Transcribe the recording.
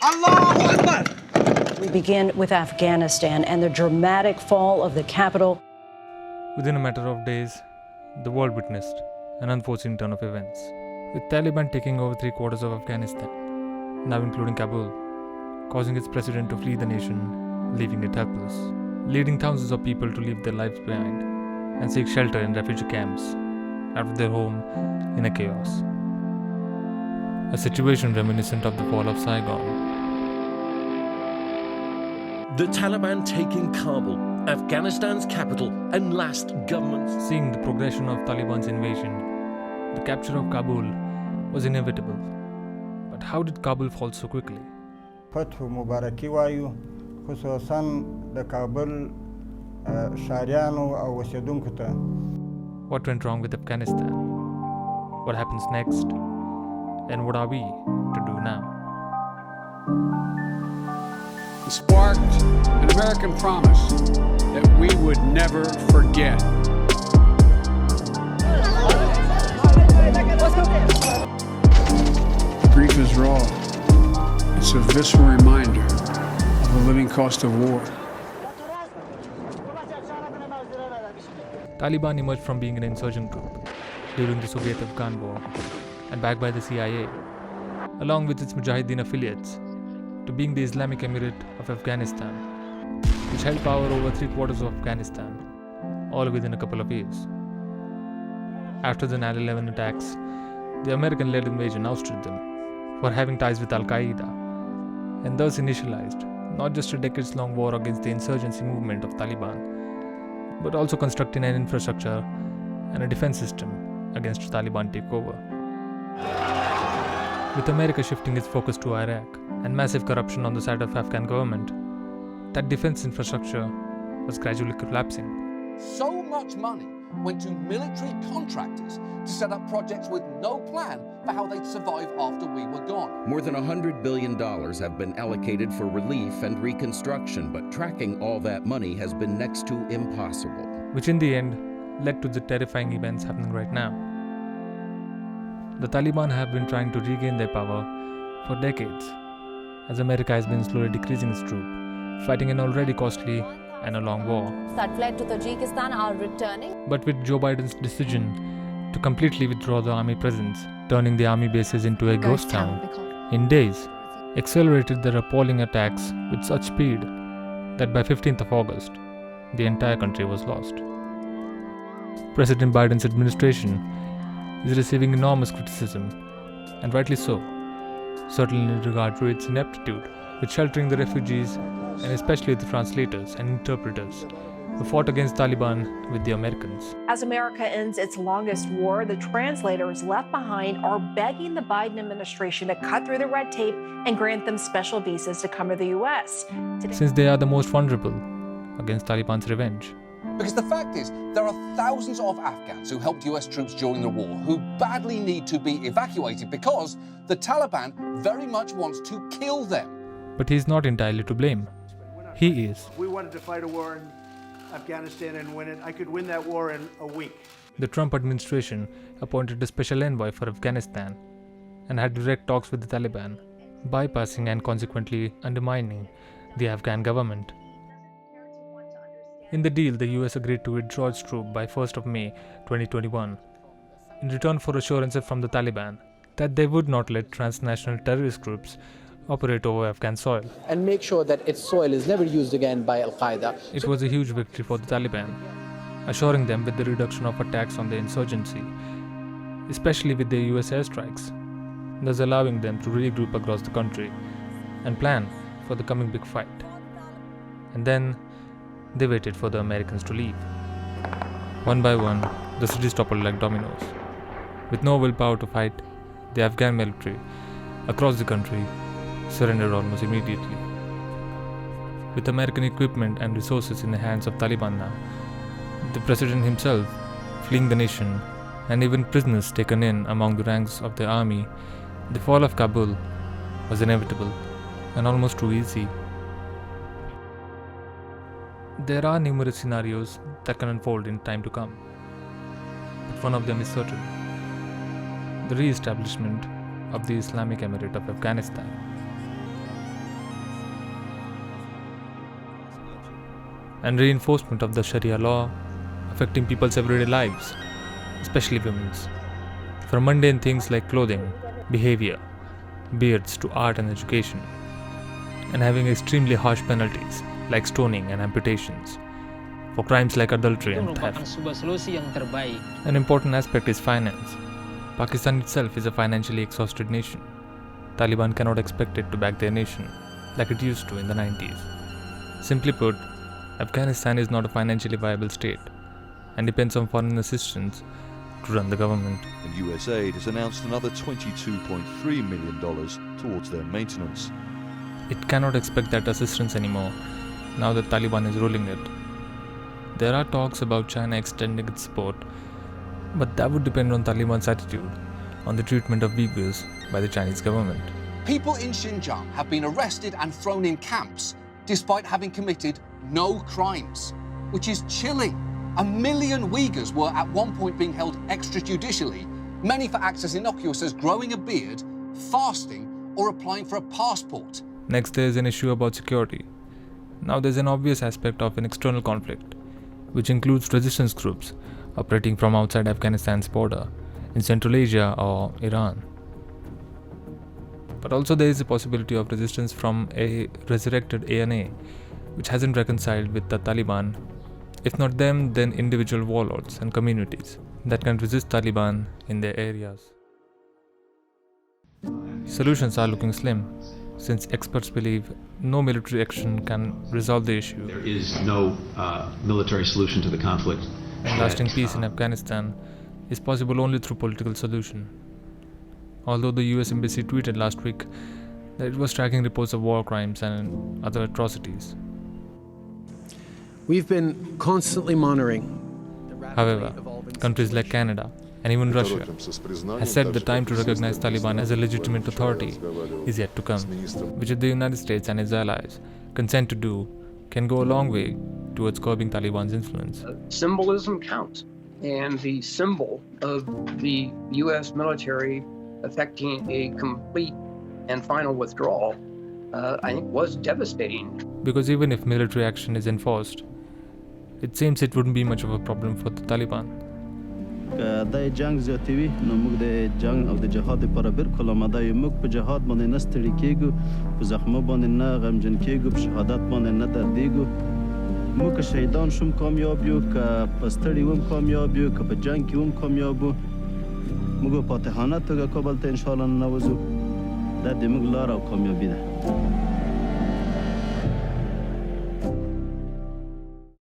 Allahu Akbar! We begin with Afghanistan and the dramatic fall of the capital. Within a matter of days, the world witnessed an unforeseen turn of events, with Taliban taking over 3/4 of Afghanistan, now including Kabul, causing its president to flee the nation, leaving it helpless, leading thousands of people to leave their lives behind and seek shelter in refugee camps out of their home in a chaos. A situation reminiscent of the fall of Saigon. The Taliban taking Kabul, Afghanistan's capital and last government. Seeing the progression of Taliban's invasion, the capture of Kabul was inevitable. But how did Kabul fall so quickly? فتح مبارکي وایو خصوصا د کابل ښاریانو او اوسیدونکو ته. What went wrong with Afghanistan? What happens next? And what are we to do now? It sparked an American promise that we would never forget. Grief is raw. It's a visceral reminder of the living cost of war. Taliban emerged from being an insurgent group during the Soviet-Afghan War and backed by the CIA, along with its Mujahideen affiliates, to being the Islamic Emirate of Afghanistan, which held power over 3/4 of Afghanistan, all within a couple of years. After the 9/11 attacks, the American-led invasion ousted them for having ties with Al-Qaeda, and thus initialized not just a decades-long war against the insurgency movement of Taliban, but also constructing an infrastructure and a defense system against Taliban takeover. With America shifting its focus to Iraq and massive corruption on the side of Afghan government, that defense infrastructure was gradually collapsing. So much money went to military contractors to set up projects with no plan for how they'd survive after we were gone. More than $100 billion have been allocated for relief and reconstruction, but tracking all that money has been next to impossible. Which in the end led to the terrifying events happening right now. The Taliban have been trying to regain their power for decades, as America has been slowly decreasing its troop, fighting an already costly and a long war. That fled to Tajikistan are returning. But with Joe Biden's decision to completely withdraw the army presence, turning the army bases into a ghost town in days, accelerated their appalling attacks with such speed that by 15th of August, the entire country was lost. President Biden's administration is receiving enormous criticism, and rightly so, certainly in regard to its ineptitude with sheltering the refugees and especially the translators and interpreters who fought against Taliban with the Americans. As America ends its longest war, the translators left behind are begging the Biden administration to cut through the red tape and grant them special visas to come to the U.S. Since they are the most vulnerable against Taliban's revenge. Because the fact is, there are thousands of Afghans who helped US troops during the war who badly need to be evacuated because the Taliban very much wants to kill them. But he is not entirely to blame. He is. We wanted to fight a war in Afghanistan and win it. I could win that war in a week. The Trump administration appointed a special envoy for Afghanistan and had direct talks with the Taliban, bypassing and consequently undermining the Afghan government. In the deal, the US agreed to withdraw its troops by 1st of May 2021, in return for assurances from the Taliban that they would not let transnational terrorist groups operate over Afghan soil. And make sure that its soil is never used again by Al-Qaeda. It was a huge victory for the Taliban, assuring them with the reduction of attacks on the insurgency, especially with their US airstrikes, thus allowing them to regroup across the country and plan for the coming big fight. And then they waited for the Americans to leave. One by one, the cities toppled like dominoes. With no willpower to fight, the Afghan military across the country surrendered almost immediately. With American equipment and resources in the hands of Taliban now, the president himself fleeing the nation, and even prisoners taken in among the ranks of the army, the fall of Kabul was inevitable and almost too easy. There are numerous scenarios that can unfold in time to come, but one of them is certain: the re-establishment of the Islamic Emirate of Afghanistan. and reinforcement of the Sharia law affecting people's everyday lives, especially women's. From mundane things like clothing, behavior, beards to art and education, and having extremely harsh penalties like stoning and amputations for crimes like adultery and theft. An important aspect is finance. Pakistan itself is a financially exhausted nation. Taliban cannot expect it to back their nation like it used to in the 90s. Simply put, Afghanistan is not a financially viable state and depends on foreign assistance to run the government. And USAID has announced another $22.3 million towards their maintenance. It cannot expect that assistance anymore now that Taliban is ruling it. There are talks about China extending its support, but that would depend on Taliban's attitude on the treatment of Uyghurs by the Chinese government. People in Xinjiang have been arrested and thrown in camps despite having committed no crimes, which is chilling. 1 million Uyghurs were at one point being held extrajudicially, many for acts as innocuous as growing a beard, fasting, or applying for a passport. Next, there is an issue about security. Now there's an obvious aspect of an external conflict, which includes resistance groups operating from outside Afghanistan's border, in Central Asia or Iran. But also there is a possibility of resistance from a resurrected ANA, which hasn't reconciled with the Taliban. If not them, then individual warlords and communities that can resist Taliban in their areas. Solutions are looking slim, since experts believe no military action can resolve the issue. There is no military solution to the conflict. And lasting peace in Afghanistan is possible only through political solution. Although the US Embassy tweeted last week that it was tracking reports of war crimes and other atrocities. We've been constantly monitoring. However, countries like Canada and even Russia has said the time to recognize Taliban as a legitimate authority is yet to come, which if the United States and its allies consent to do, can go a long way towards curbing Taliban's influence. Symbolism counts, and the symbol of the U.S. military effecting a complete and final withdrawal, I think, was devastating. Because even if military action is enforced, it seems it wouldn't be much of a problem for the Taliban. د جنگ زیاتوي نو موږ د جنگ او د جهاد لپاره بالکل آماده یو. موږ په جهاد باندې نه ستړي کېږو، په زخمو باندې نه غمجن کېږو، په شهادت باندې نه دردېږو. موږ که شهیدان شوم کامیاب یو، که په ستړي وم کامیاب یو، که په جنگ کې وم کامیاب وو. موږ په فاتحانه توګه کابل ته انشاءالله ننوځو. دا د موږ لار او کامیابي ده.